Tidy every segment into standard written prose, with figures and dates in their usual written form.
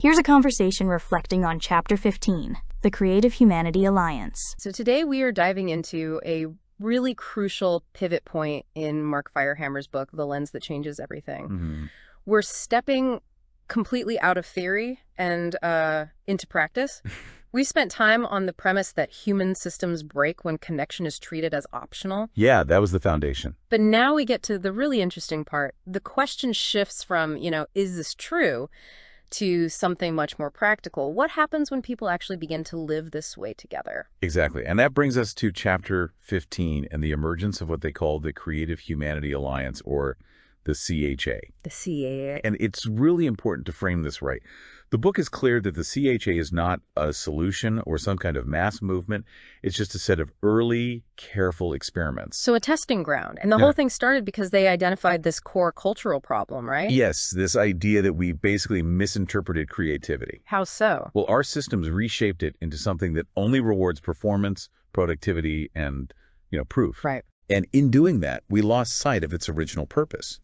Here's a conversation reflecting on Chapter 15, the Creative Humanity Alliance. So today we are diving into a really crucial pivot point in Mark Firehammer's book, The Lens That Changes Everything. We're stepping completely out of theory and into practice. We spent time on the premise that human systems break when connection is treated as optional. Yeah, that was the foundation. But now we get to the really interesting part. The question shifts from, is this true, to something much more practical. What happens when people actually begin to live this way together? Exactly. And that brings us to Chapter 15 and the emergence of what they call the Creative Humanity Alliance, or the CHA. The CHA. And it's really important to frame this right. The book is clear that the CHA is not a solution or some kind of mass movement. It's just a set of early, careful experiments. So a testing ground. And the whole thing started because they identified this core cultural problem, right? Yes, this idea that we basically misinterpreted creativity. How so? Well, our systems reshaped it into something that only rewards performance, productivity, and, proof. Right. And in doing that, we lost sight of its original purpose,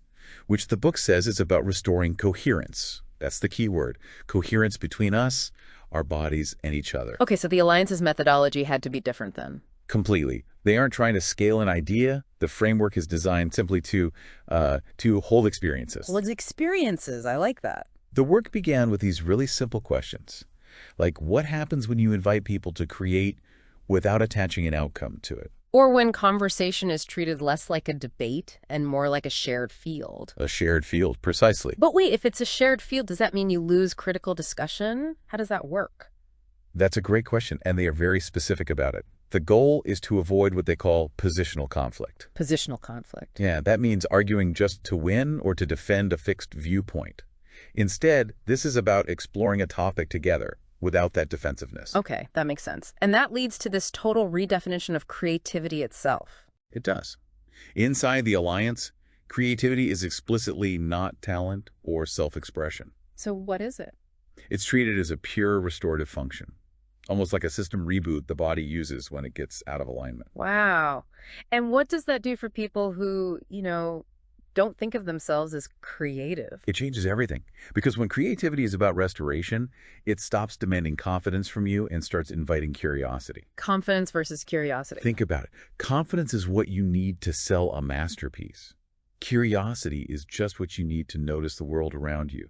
which the book says is about restoring coherence. That's the key word. Coherence between us, our bodies, and each other. Okay, so the Alliance's methodology had to be different then. Completely. They aren't trying to scale an idea. The framework is designed simply to hold experiences. Well, it's experiences. I like that. The work began with these really simple questions, like what happens when you invite people to create without attaching an outcome to it? Or when conversation is treated less like a debate and more like a shared field. A shared field, precisely. But wait, if it's a shared field, does that mean you lose critical discussion? How does that work? That's a great question, and they are very specific about it. The goal is to avoid what they call positional conflict. Positional conflict. Yeah, that means arguing just to win or to defend a fixed viewpoint. Instead, this is about exploring a topic together, without that defensiveness. Okay, that makes sense. And that leads to this total redefinition of creativity itself. It does. Inside the Alliance, creativity is explicitly not talent or self-expression. So what is it? It's treated as a pure restorative function, almost like a system reboot the body uses when it gets out of alignment. Wow. And what does that do for people who, don't think of themselves as creative? It changes everything. Because when creativity is about restoration, it stops demanding confidence from you and starts inviting curiosity. Confidence versus curiosity. Think about it. Confidence is what you need to sell a masterpiece. Curiosity is just what you need to notice the world around you.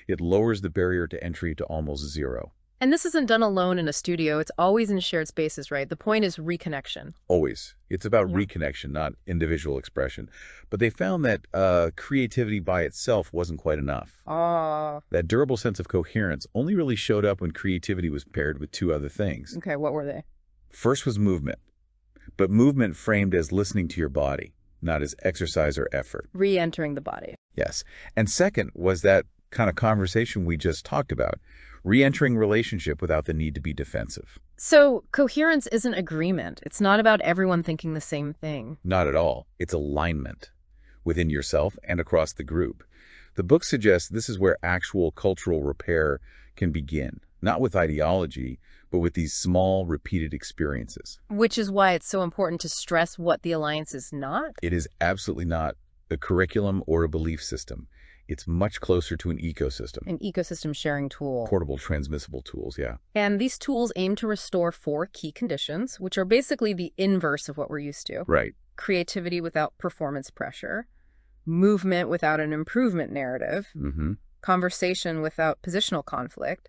It lowers the barrier to entry to almost zero. And this isn't done alone in a studio. It's always in shared spaces, right? The point is reconnection. Always. It's about reconnection, not individual expression. But they found that creativity by itself wasn't quite enough. That durable sense of coherence only really showed up when creativity was paired with two other things. Okay, what were they? First was movement, but movement framed as listening to your body, not as exercise or effort. Re-entering the body. Yes. And second was that kind of conversation we just talked about, re-entering relationship without the need to be defensive. So coherence isn't agreement. It's not about everyone thinking the same thing. Not at all. It's alignment within yourself and across the group. The book suggests this is where actual cultural repair can begin, not with ideology, but with these small, repeated experiences. Which is why it's so important to stress what the Alliance is not. It is absolutely not a curriculum or a belief system. It's much closer to an ecosystem. An ecosystem sharing tool. Portable, transmissible tools, yeah. And these tools aim to restore 4 key conditions, which are basically the inverse of what we're used to. Right. Creativity without performance pressure, movement without an improvement narrative, conversation without positional conflict,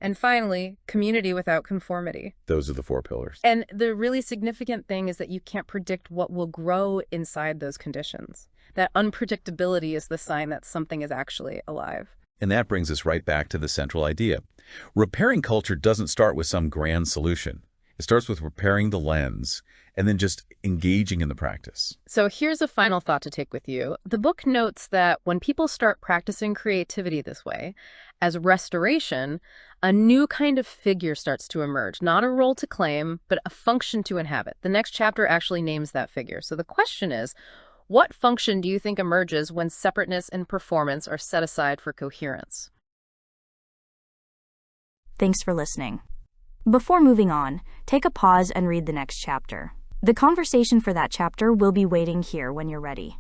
and finally, community without conformity. Those are the 4 pillars. And the really significant thing is that you can't predict what will grow inside those conditions. That unpredictability is the sign that something is actually alive. And that brings us right back to the central idea. Repairing culture doesn't start with some grand solution. It starts with repairing the lens and then just engaging in the practice. So here's a final thought to take with you. The book notes that when people start practicing creativity this way, as restoration, a new kind of figure starts to emerge. Not a role to claim, but a function to inhabit. The next chapter actually names that figure. So the question is, what function do you think emerges when separateness and performance are set aside for coherence? Thanks for listening. Before moving on, take a pause and read the next chapter. The conversation for that chapter will be waiting here when you're ready.